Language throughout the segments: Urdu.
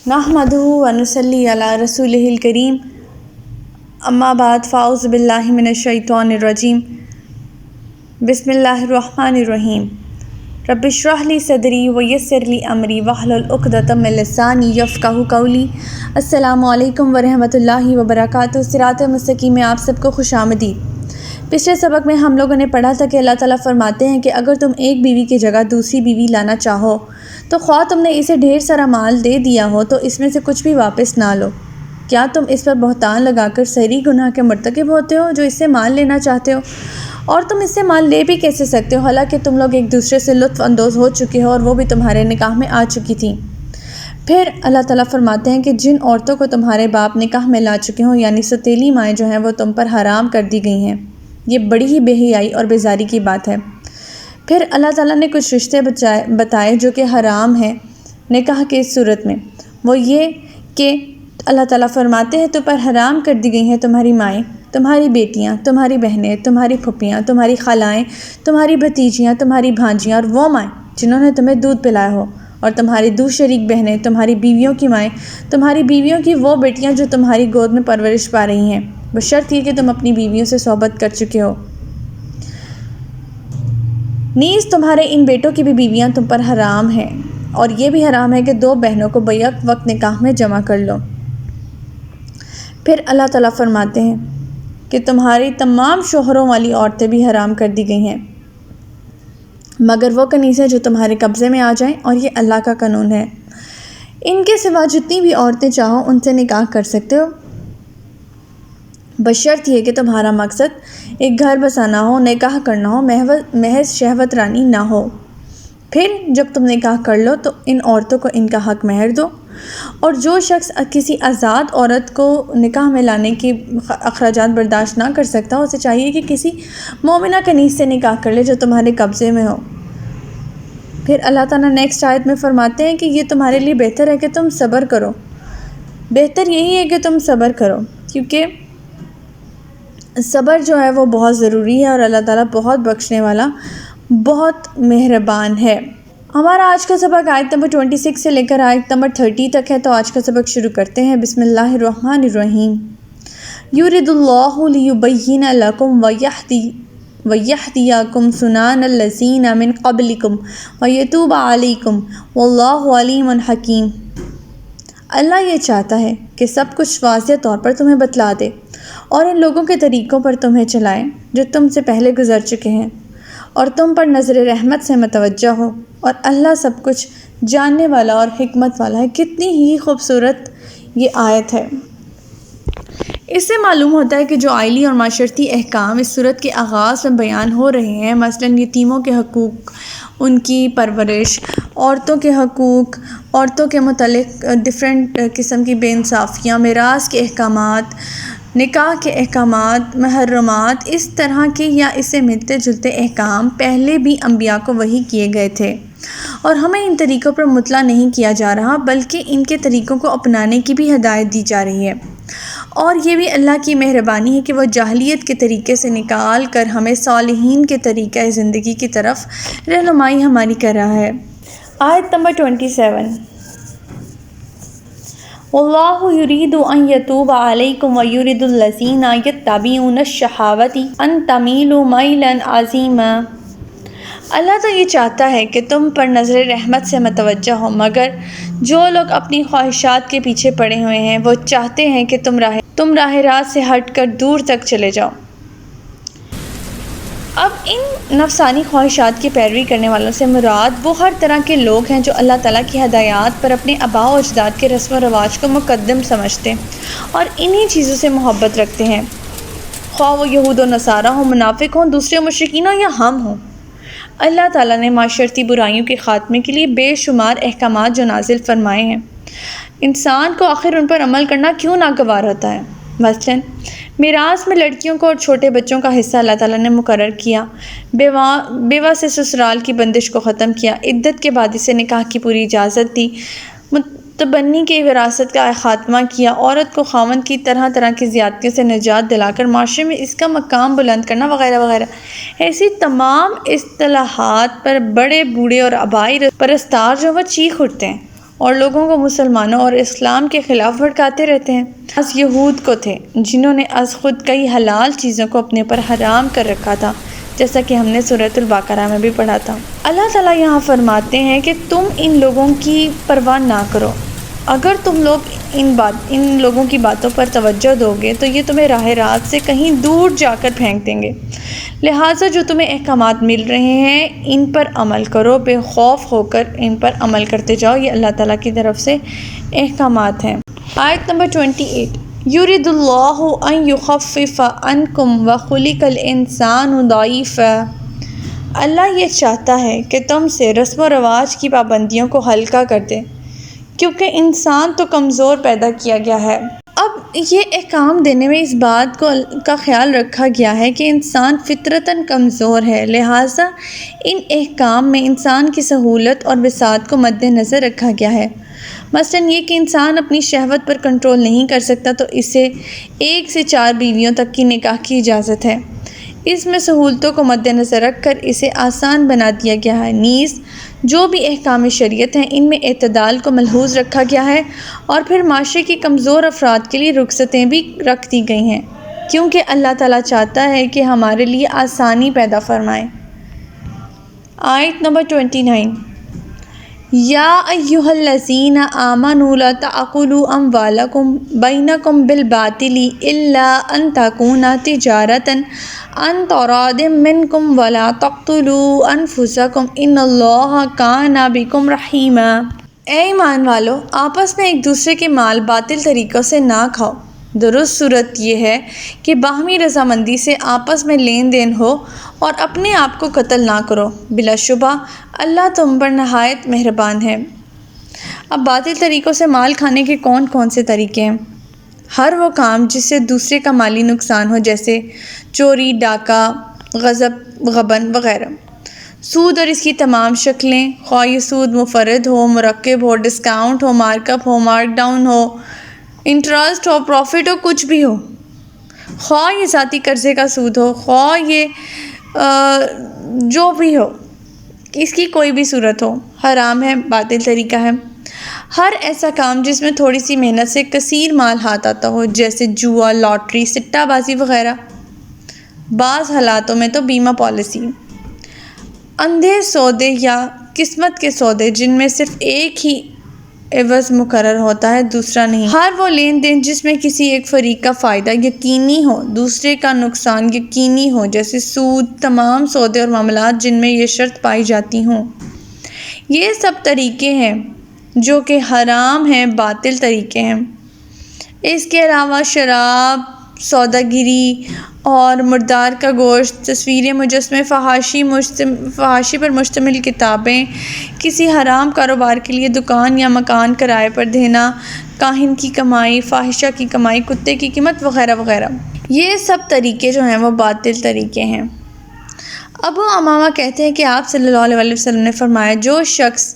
نحمدہ ونصلی علی رسولہ الکریم اما بعد فاعوذ باللہ من الشیطان الرجیم بسم اللہ الرحمن الرحیم رب اشرح لی صدری ویسر لی امری واحلل عقدۃ من لسانی یفقہوا قولی۔ السلام علیکم ورحمۃ اللہ وبرکاتہ۔ صراط مستقیم میں آپ سب کو خوش آمدید۔ پچھلے سبق میں ہم لوگوں نے پڑھا تھا کہ اللہ تعالیٰ فرماتے ہیں کہ اگر تم ایک بیوی کی جگہ دوسری بیوی لانا چاہو تو خواہ تم نے اسے ڈھیر سارا مال دے دیا ہو تو اس میں سے کچھ بھی واپس نہ لو۔ کیا تم اس پر بہتان لگا کر صحیح گناہ کے مرتکب ہوتے ہو جو اس سے مال لینا چاہتے ہو؟ اور تم اس سے مال لے بھی کیسے سکتے ہو حالانکہ تم لوگ ایک دوسرے سے لطف اندوز ہو چکے ہو اور وہ بھی تمہارے نکاح میں آ چکی تھیں۔ پھر اللہ تعالیٰ فرماتے ہیں کہ جن عورتوں کو تمہارے باپ نکاح میں لا چکے ہوں یعنی ستیلی مائیں جو ہیں وہ تم پر حرام کر دی گئی ہیں۔ یہ بڑی ہی بے حیائی اور بیزاری کی بات ہے۔ پھر اللہ تعالیٰ نے کچھ رشتے بتائے جو کہ حرام ہیں نکاح کی صورت میں۔ وہ یہ کہ اللہ تعالیٰ فرماتے ہیں تو پر حرام کر دی گئی ہیں تمہاری مائیں، تمہاری بیٹیاں، تمہاری بہنیں، تمہاری پھپھیاں، تمہاری خالائیں، تمہاری بھتیجیاں، تمہاری بھانجیاں اور وہ مائیں جنہوں نے تمہیں دودھ پلایا ہو، اور تمہاری شریک بہنیں، تمہاری بیویوں کی مائیں، تمہاری بیویوں کی وہ بیٹیاں جو تمہاری گود میں پرورش پا رہی ہیں، بشرط یہ کہ تم اپنی بیویوں سے صحبت کر چکے ہو۔ نیز تمہارے ان بیٹوں کی بھی بیویاں تم پر حرام ہیں، اور یہ بھی حرام ہے کہ دو بہنوں کو بیک وقت نکاح میں جمع کر لو۔ پھر اللہ تعالیٰ فرماتے ہیں کہ تمہاری تمام شوہروں والی عورتیں بھی حرام کر دی گئی ہیں مگر وہ کنیزیں جو تمہارے قبضے میں آ جائیں، اور یہ اللہ کا قانون ہے۔ ان کے سوا جتنی بھی عورتیں چاہو ان سے نکاح کر سکتے ہو، بشرط یہ کہ تمہارا مقصد ایک گھر بسانا ہو، نکاح کرنا ہو، محض شہوت رانی نہ ہو۔ پھر جب تم نکاح کر لو تو ان عورتوں کو ان کا حق مہر دو، اور جو شخص کسی آزاد عورت کو نکاح میں لانے کی اخراجات برداشت نہ کر سکتا اسے چاہیے کہ کسی مومنہ کنیز سے نکاح کر لے جو تمہارے قبضے میں ہو۔ پھر اللہ تعالیٰ نیکسٹ آیت میں فرماتے ہیں کہ یہ تمہارے لیے بہتر ہے کہ تم صبر کرو۔ بہتر یہی ہے کہ تم صبر کرو کیونکہ صبر جو ہے وہ بہت ضروری ہے، اور اللہ تعالیٰ بہت بخشنے والا، بہت مہربان ہے۔ ہمارا آج کا سبق آیت نمبر 26 سے لے کر آیت نمبر 30 تک ہے، تو آج کا سبق شروع کرتے ہیں۔ بسم اللہ الرحمن الرحیم۔ یرید اللہ لیبین لکم ویہدیکم سنن الذین من قبلکم ویتوب علیکم واللہ علیم حکیم۔ اللہ یہ چاہتا ہے کہ سب کچھ واضح طور پر تمہیں بتلا دے اور ان لوگوں کے طریقوں پر تمہیں چلائیں جو تم سے پہلے گزر چکے ہیں، اور تم پر نظر رحمت سے متوجہ ہو، اور اللہ سب کچھ جاننے والا اور حکمت والا ہے۔ کتنی ہی خوبصورت یہ آیت ہے۔ اس سے معلوم ہوتا ہے کہ جو آئلی اور معاشرتی احکام اس صورت کے آغاز میں بیان ہو رہے ہیں، مثلاً یتیموں کے حقوق، ان کی پرورش، عورتوں کے حقوق، عورتوں کے متعلق ڈفرینٹ قسم کی بے انصافیاں، میراث کے احکامات، نکاح کے احکامات، محرمات، اس طرح کے یا اس سے ملتے جلتے احکام پہلے بھی انبیاء کو وحی کیے گئے تھے، اور ہمیں ان طریقوں پر مطلع نہیں کیا جا رہا بلکہ ان کے طریقوں کو اپنانے کی بھی ہدایت دی جا رہی ہے۔ اور یہ بھی اللہ کی مہربانی ہے کہ وہ جاہلیت کے طریقے سے نکال کر ہمیں صالحین کے طریقہ زندگی کی طرف رہنمائی ہماری کر رہا ہے۔ آیت نمبر 27۔ واللہ یرید ان یتوب علیکم ویرید الذین یتبعون الشہوات ان تمیلوا میلا عظیما۔ اللہ تو یہ چاہتا ہے کہ تم پر نظر رحمت سے متوجہ ہو، مگر جو لوگ اپنی خواہشات کے پیچھے پڑے ہوئے ہیں وہ چاہتے ہیں کہ تم راہ راست سے ہٹ کر دور تک چلے جاؤ۔ اب ان نفسانی خواہشات کی پیروی کرنے والوں سے مراد وہ ہر طرح کے لوگ ہیں جو اللہ تعالیٰ کی ہدایات پر اپنے آباء و اجداد کے رسم و رواج کو مقدم سمجھتے اور انہی چیزوں سے محبت رکھتے ہیں، خواہ وہ یہود و نصارہ ہوں، منافق ہوں، دوسرے مشرکین ہوں یا ہم ہوں۔ اللہ تعالیٰ نے معاشرتی برائیوں کے خاتمے کے لیے بے شمار احکامات جو نازل فرمائے ہیں، انسان کو آخر ان پر عمل کرنا کیوں ناگوار ہوتا ہے؟ مثلاً میراث میں لڑکیوں کو اور چھوٹے بچوں کا حصہ اللہ تعالیٰ نے مقرر کیا، بیوہ سے سسرال کی بندش کو ختم کیا، عدت کے بعد اسے نکاح کی پوری اجازت دی، متبنی کی وراثت کا خاتمہ کیا، عورت کو خاوند کی طرح طرح کی زیادتیوں سے نجات دلا کر معاشرے میں اس کا مقام بلند کرنا وغیرہ وغیرہ۔ ایسی تمام اصطلاحات پر بڑے بوڑھے اور آبائی پرستار جو وہ چیخ اٹھتے ہیں اور لوگوں کو مسلمانوں اور اسلام کے خلاف بھڑکاتے رہتے ہیں۔ از یہود کو تھے جنہوں نے از خود کئی حلال چیزوں کو اپنے پر حرام کر رکھا تھا، جیسا کہ ہم نے سورۃ البقرہ میں بھی پڑھا تھا۔ اللہ تعالیٰ یہاں فرماتے ہیں کہ تم ان لوگوں کی پرواہ نہ کرو، اگر تم لوگ ان لوگوں کی باتوں پر توجہ دو گے تو یہ تمہیں راہ راست سے کہیں دور جا کر پھینک دیں گے، لہٰذا جو تمہیں احکامات مل رہے ہیں ان پر عمل کرو، بے خوف ہو کر ان پر عمل کرتے جاؤ۔ یہ اللہ تعالیٰ کی طرف سے احکامات ہیں۔ آیت نمبر 28، یرید اللہ ان یخفف عنکم وخلق الانسان ضعیفا۔ اللہ یہ چاہتا ہے کہ تم سے رسم و رواج کی پابندیوں کو ہلکا کر دے، کیونکہ انسان تو کمزور پیدا کیا گیا ہے۔ اب یہ احکام دینے میں اس بات کا خیال رکھا گیا ہے کہ انسان فطرتاً کمزور ہے، لہٰذا ان احکام میں انسان کی سہولت اور وسعت کو مد نظر رکھا گیا ہے۔ مثلاً یہ کہ انسان اپنی شہوت پر کنٹرول نہیں کر سکتا تو اسے 1 سے 4 بیویوں تک کی نکاح کی اجازت ہے۔ اس میں سہولتوں کو مد نظر رکھ کر اسے آسان بنا دیا گیا ہے۔ نیز جو بھی احکام شریعت ہیں ان میں اعتدال کو ملحوظ رکھا گیا ہے، اور پھر معاشرے کے کمزور افراد کے لیے رخصتیں بھی رکھ دی گئی ہیں، کیونکہ اللہ تعالیٰ چاہتا ہے کہ ہمارے لیے آسانی پیدا فرمائے۔ آیت نمبر 29، یا ایھا الذین آمنوا لا تأکلوا اموالکم بینکم بالباطل الا ان تکون تجارۃ عن تراض منکم ولا تقتلوا انفسکم ان اللہ کان بکم رحیما۔ اے ایمان والو، آپس میں ایک دوسرے کے مال باطل طریقوں سے نہ کھاؤ۔ درست صورت یہ ہے کہ باہمی رضامندی سے آپس میں لین دین ہو اور اپنے آپ کو قتل نہ کرو، بلا شبہ اللہ تم پر نہایت مہربان ہے۔ اب باطل طریقوں سے مال کھانے کے کون کون سے طریقے ہیں؟ ہر وہ کام جس سے دوسرے کا مالی نقصان ہو، جیسے چوری، ڈاکہ، غصب، غبن وغیرہ۔ سود اور اس کی تمام شکلیں، خواہ یہ سود مفرد ہو، مرکب ہو، ڈسکاؤنٹ ہو، مارک اپ ہو، مارک ڈاؤن ہو، انٹرسٹ ہو، پروفٹ ہو، کچھ بھی ہو، خواہ یہ ذاتی قرضے کا سود ہو، خواہ یہ جو بھی ہو، اس کی کوئی بھی صورت ہو، حرام ہے، باطل طریقہ ہے۔ ہر ایسا کام جس میں تھوڑی سی محنت سے کثیر مال ہاتھ آتا ہو، جیسے جوا، لاٹری، سٹہ بازی وغیرہ۔ بعض حالاتوں میں تو بیمہ پالیسی۔ اندھے سودے یا قسمت کے سودے جن میں صرف ایک ہی عوض مقرر ہوتا ہے، دوسرا نہیں۔ ہر وہ لین دین جس میں کسی ایک فریق کا فائدہ یقینی ہو، دوسرے کا نقصان یقینی ہو، جیسے سود۔ تمام سودے اور معاملات جن میں یہ شرط پائی جاتی ہوں، یہ سب طریقے ہیں جو کہ حرام ہیں، باطل طریقے ہیں۔ اس کے علاوہ شراب، سوداگری اور مردار کا گوشت، تصویریں، مجسمے، فحاشی پر مشتمل کتابیں، کسی حرام کاروبار کے لیے دکان یا مکان کرائے پر دینا، کاہن کی کمائی، فاحشہ کی کمائی، کتے کی قیمت وغیرہ وغیرہ، یہ سب طریقے جو ہیں وہ باطل طریقے ہیں۔ ابو امامہ کہتے ہیں کہ آپ صلی اللہ علیہ وسلم نے فرمایا، جو شخص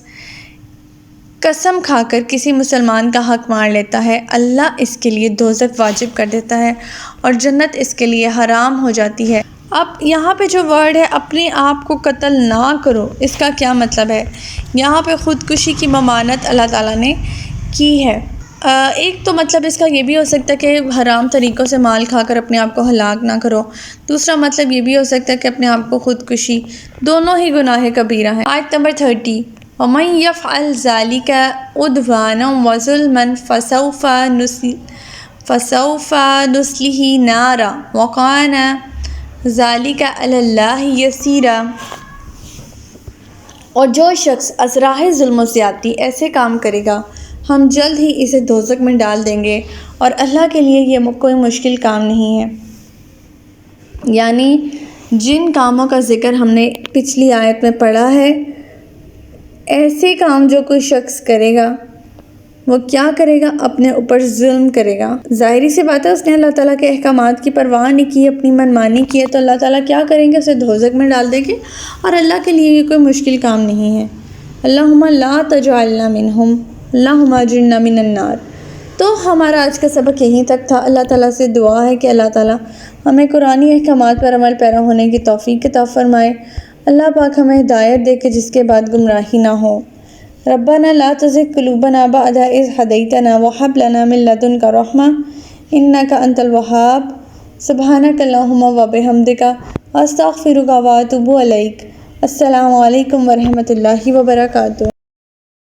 قسم کھا کر کسی مسلمان کا حق مار لیتا ہے، اللہ اس کے لیے دوزخ واجب کر دیتا ہے اور جنت اس کے لیے حرام ہو جاتی ہے۔ اب یہاں پہ جو ورڈ ہے اپنے آپ کو قتل نہ کرو، اس کا کیا مطلب ہے؟ یہاں پہ خودکشی کی ممانعت اللہ تعالیٰ نے کی ہے۔ ایک تو مطلب اس کا یہ بھی ہو سکتا ہے کہ حرام طریقوں سے مال کھا کر اپنے آپ کو ہلاک نہ کرو۔ دوسرا مطلب یہ بھی ہو سکتا ہے کہ اپنے آپ کو خودکشی، دونوں ہی گناہ کبیرہ ہیں۔ آیت نمبر 30، وَمَن يَفْعَلْ ذَلِكَ عُدْوَانًا وَظُلْمًا فَسَوْفَ نُصْلِهِ نَارًا وَكَانَ ذَلِكَ عَلَى اللَّهِ يَسِيرًا۔ اور جو شخص از راہ ظلم و زیادتی ایسے کام کرے گا، ہم جلد ہی اسے دوزخ میں ڈال دیں گے، اور اللہ کے لیے یہ کوئی مشکل کام نہیں ہے۔ یعنی جن کاموں کا ذکر ہم نے پچھلی آیت میں پڑھا ہے، ایسے کام جو کوئی شخص کرے گا، وہ کیا کرے گا؟ اپنے اوپر ظلم کرے گا۔ ظاہری سی بات ہے، اس نے اللہ تعالیٰ کے احکامات کی پرواہ نہیں کی، اپنی منمانی کی ہے، تو اللہ تعالیٰ کیا کریں گے؟ اسے دوزخ میں ڈال دیں گے، اور اللہ کے لیے یہ کوئی مشکل کام نہیں ہے۔ اللہم لا تجعلنا منہم، اللہم اجرنا من النار۔ تو ہمارا آج کا سبق یہیں تک تھا۔ اللہ تعالیٰ سے دعا ہے کہ اللہ تعالیٰ ہمیں قرآنی احکامات پر عمل پیرا ہونے کی توفیق عطا فرمائے۔ اللہ پاک ہمیں ہدایت دے کہ جس کے بعد گمراہی نہ ہو۔ ربنا لا تزغ قلوبنا بعد إذ هديتنا وهب لنا من لدنك رحمة إنك أنت الوهاب سبحانك اللهم وبحمدك أستغفرك وأتوب إليك۔ السلام علیکم ورحمۃ اللہ وبرکاتہ۔